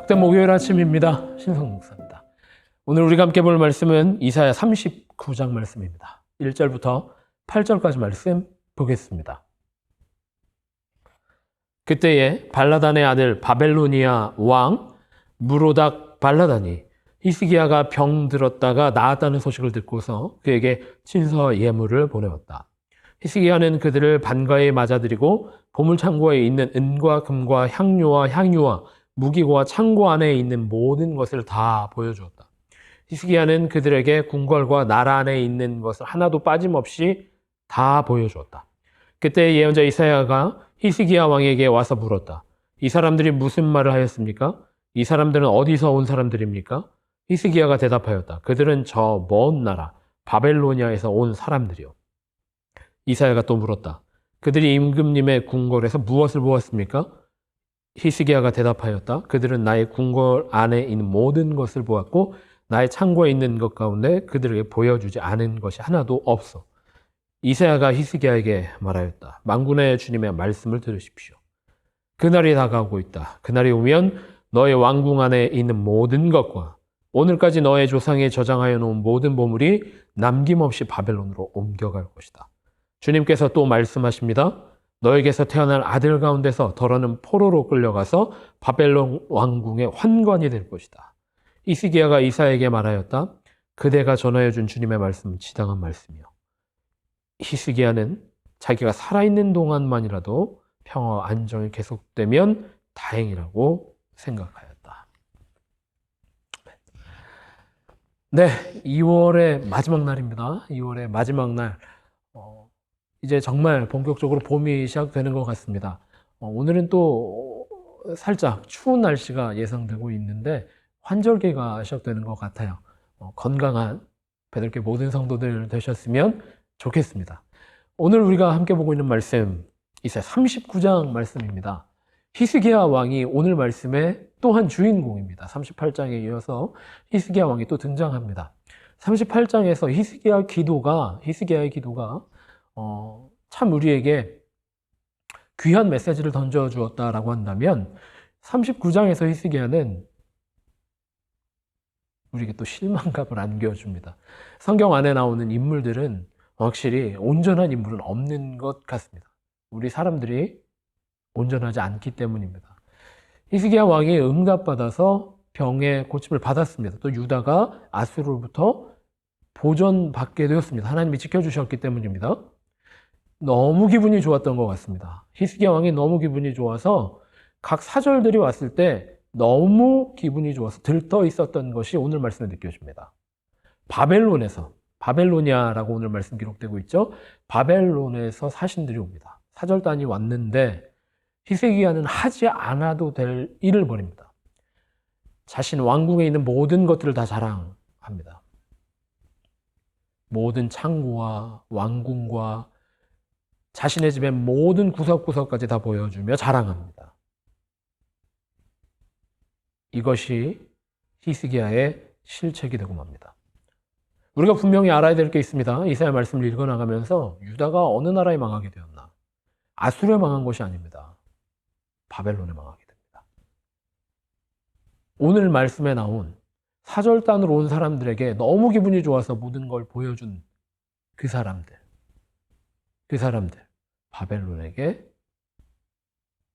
복된 목요일 아침입니다. 신성 목사입니다. 오늘 우리가 함께 볼 말씀은 이사야 39장 말씀입니다. 1절부터 8절까지 말씀 보겠습니다. 그때에 발라단의 아들 바벨로니아 왕 무로닥 발라단이 히스기야가 병들었다가 나았다는 소식을 듣고서 그에게 친서 예물을 보내었다. 히스기야는 그들을 반가에 맞아들이고 보물창고에 있는 은과 금과 향료와 향유와 무기고와 창고 안에 있는 모든 것을 다 보여주었다. 히스기야는 그들에게 궁궐과 나라 안에 있는 것을 하나도 빠짐없이 다 보여주었다. 그때 예언자 이사야가 히스기야 왕에게 와서 물었다. 이 사람들이 무슨 말을 하였습니까? 이 사람들은 어디서 온 사람들입니까? 히스기야가 대답하였다. 그들은 저 먼 나라 바벨로니아에서 온 사람들이요. 이사야가 또 물었다. 그들이 임금님의 궁궐에서 무엇을 보았습니까? 히스기야가 대답하였다. 그들은 나의 궁궐 안에 있는 모든 것을 보았고 나의 창고에 있는 것 가운데 그들에게 보여주지 않은 것이 하나도 없어. 이사야가 히스기야에게 말하였다. 만군의 주님의 말씀을 들으십시오. 그날이 다가오고 있다. 그날이 오면 너의 왕궁 안에 있는 모든 것과 오늘까지 너의 조상에 저장하여 놓은 모든 보물이 남김없이 바벨론으로 옮겨갈 것이다. 주님께서 또 말씀하십니다. 너에게서 태어날 아들 가운데서 덜어는 포로로 끌려가서 바벨론 왕궁의 환관이 될 것이다. 히스기야가 이사야에게 말하였다. 그대가 전하여 준 주님의 말씀은 지당한 말씀이요. 히스기야는 자기가 살아있는 동안만이라도 평화와 안정이 계속되면 다행이라고 생각하였다. 네, 2월의 마지막 날입니다. 2월의 마지막 날. 이제 정말 본격적으로 봄이 시작되는 것 같습니다. 오늘은 또 살짝 추운 날씨가 예상되고 있는데 환절기가 시작되는 것 같아요. 건강한 배들께 모든 성도들 되셨으면 좋겠습니다. 오늘 우리가 함께 보고 있는 말씀, 이사야 39장 말씀입니다. 히스기야 왕이 오늘 말씀의 또한 주인공입니다. 38장에 이어서 히스기야 왕이 또 등장합니다. 38장에서 히스기야의 기도가 참 우리에게 귀한 메시지를 던져주었다라고 한다면 39장에서 히스기야는 우리에게 또 실망감을 안겨줍니다. 성경 안에 나오는 인물들은 확실히 온전한 인물은 없는 것 같습니다. 우리 사람들이 온전하지 않기 때문입니다. 히스기야 왕이 응답받아서 병의 고침을 받았습니다. 또 유다가 아수르로부터 보전받게 되었습니다. 하나님이 지켜주셨기 때문입니다. 너무 기분이 좋았던 것 같습니다. 히스기야 왕이 너무 기분이 좋아서 각 사절들이 왔을 때 너무 기분이 좋아서 들떠 있었던 것이 오늘 말씀에 느껴집니다. 바벨로니아라고 오늘 말씀 기록되고 있죠. 바벨론에서 사신들이 옵니다. 사절단이 왔는데 히스기야는 하지 않아도 될 일을 벌입니다. 자신 왕궁에 있는 모든 것들을 다 자랑합니다. 모든 창고와 왕궁과 자신의 집의 모든 구석구석까지 다 보여주며 자랑합니다. 이것이 히스기야의 실책이 되고 맙니다. 우리가 분명히 알아야 될 게 있습니다. 이사야 말씀을 읽어나가면서 유다가 어느 나라에 망하게 되었나? 아수르에 망한 것이 아닙니다. 바벨론에 망하게 됩니다. 오늘 말씀에 나온 사절단으로 온 사람들에게 너무 기분이 좋아서 모든 걸 보여준 그 사람들 바벨론에게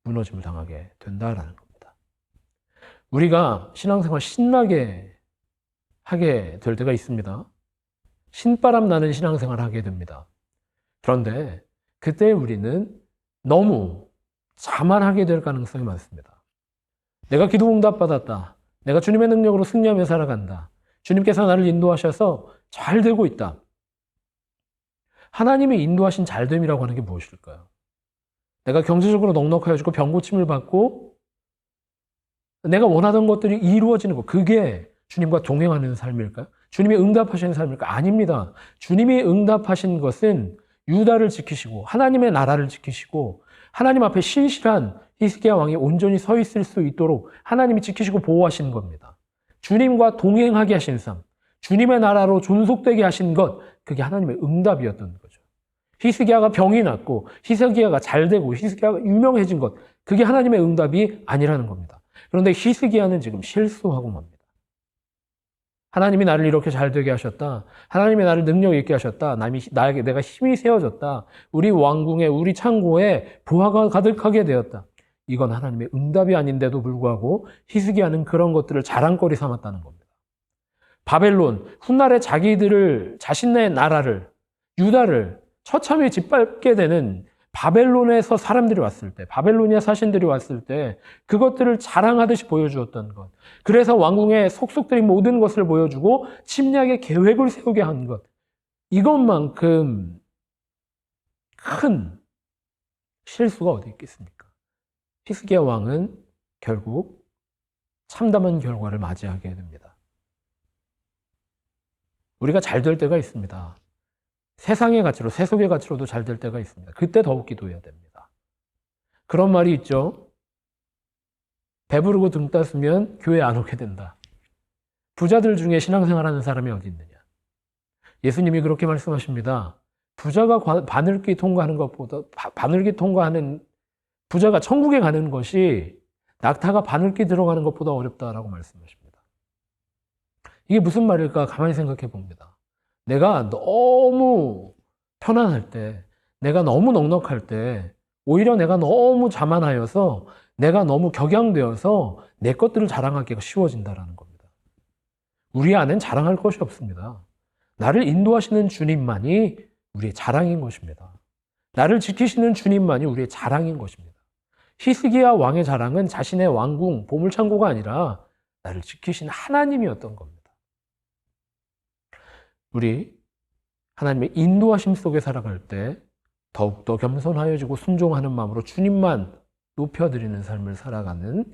무너짐을 당하게 된다라는 겁니다. 우리가 신앙생활 신나게 하게 될 때가 있습니다. 신바람 나는 신앙생활을 하게 됩니다. 그런데 그때 우리는 너무 자만하게 될 가능성이 많습니다. 내가 기도 응답 받았다. 내가 주님의 능력으로 승리하며 살아간다. 주님께서 나를 인도하셔서 잘 되고 있다. 하나님이 인도하신 잘됨이라고 하는 게 무엇일까요? 내가 경제적으로 넉넉해지고 병고침을 받고 내가 원하던 것들이 이루어지는 것, 그게 주님과 동행하는 삶일까요? 주님이 응답하시는 삶일까요? 아닙니다. 주님이 응답하신 것은 유다를 지키시고 하나님의 나라를 지키시고 하나님 앞에 신실한 히스기야 왕이 온전히 서 있을 수 있도록 하나님이 지키시고 보호하시는 겁니다. 주님과 동행하게 하신 삶, 주님의 나라로 존속되게 하신 것, 그게 하나님의 응답이었던 거죠. 히스기야가 병이 낫고 히스기야가 잘 되고 히스기야가 유명해진 것, 그게 하나님의 응답이 아니라는 겁니다. 그런데 히스기야는 지금 실수하고 맙니다. 하나님이 나를 이렇게 잘 되게 하셨다. 하나님이 나를 능력 있게 하셨다. 나에게 내가 힘이 세워졌다. 우리 왕궁에, 우리 창고에 보화가 가득하게 되었다. 이건 하나님의 응답이 아닌데도 불구하고 히스기야는 그런 것들을 자랑거리 삼았다는 겁니다. 바벨론, 훗날에 자신의 나라를, 유다를 처참히 짓밟게 되는 바벨론에서 사람들이 왔을 때, 바벨로니아 사신들이 왔을 때 그것들을 자랑하듯이 보여주었던 것. 그래서 왕궁의 속속들이 모든 것을 보여주고 침략의 계획을 세우게 한 것. 이것만큼 큰 실수가 어디 있겠습니까? 히스기야 왕은 결국 참담한 결과를 맞이하게 됩니다. 우리가 잘 될 때가 있습니다. 세상의 가치로, 세속의 가치로도 잘 될 때가 있습니다. 그때 더욱 기도해야 됩니다. 그런 말이 있죠. 배부르고 등 땄으면 교회 안 오게 된다. 부자들 중에 신앙생활하는 사람이 어디 있느냐. 예수님이 그렇게 말씀하십니다. 부자가 바늘길 통과하는 것보다, 부자가 천국에 가는 것이 낙타가 바늘길 들어가는 것보다 어렵다라고 말씀하십니다. 이게 무슨 말일까 가만히 생각해 봅니다. 내가 너무 편안할 때, 내가 너무 넉넉할 때, 오히려 내가 너무 자만하여서, 내가 너무 격양되어서 내 것들을 자랑하기가 쉬워진다라는 겁니다. 우리 안엔 자랑할 것이 없습니다. 나를 인도하시는 주님만이 우리의 자랑인 것입니다. 나를 지키시는 주님만이 우리의 자랑인 것입니다. 히스기야 왕의 자랑은 자신의 왕궁, 보물창고가 아니라 나를 지키신 하나님이었던 겁니다. 우리 하나님의 인도하심 속에 살아갈 때 더욱더 겸손하여지고 순종하는 마음으로 주님만 높여드리는 삶을 살아가는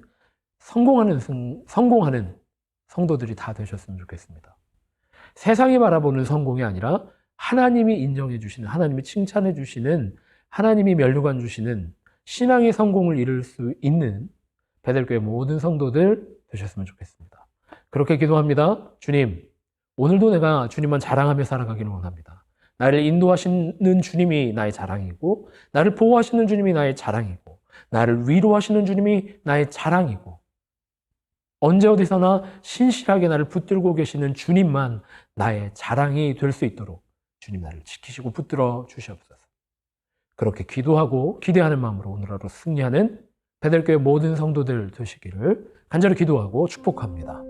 성공하는 성도들이 다 되셨으면 좋겠습니다. 세상이 바라보는 성공이 아니라 하나님이 인정해 주시는, 하나님이 칭찬해 주시는, 하나님이 면류관 주시는 신앙의 성공을 이룰 수 있는 베델교회 모든 성도들 되셨으면 좋겠습니다. 그렇게 기도합니다. 주님, 오늘도 내가 주님만 자랑하며 살아가기를 원합니다. 나를 인도하시는 주님이 나의 자랑이고, 나를 보호하시는 주님이 나의 자랑이고, 나를 위로하시는 주님이 나의 자랑이고, 언제 어디서나 신실하게 나를 붙들고 계시는 주님만 나의 자랑이 될 수 있도록 주님 나를 지키시고 붙들어 주시옵소서. 그렇게 기도하고 기대하는 마음으로 오늘 하루 승리하는 베델교회 모든 성도들 되시기를 간절히 기도하고 축복합니다.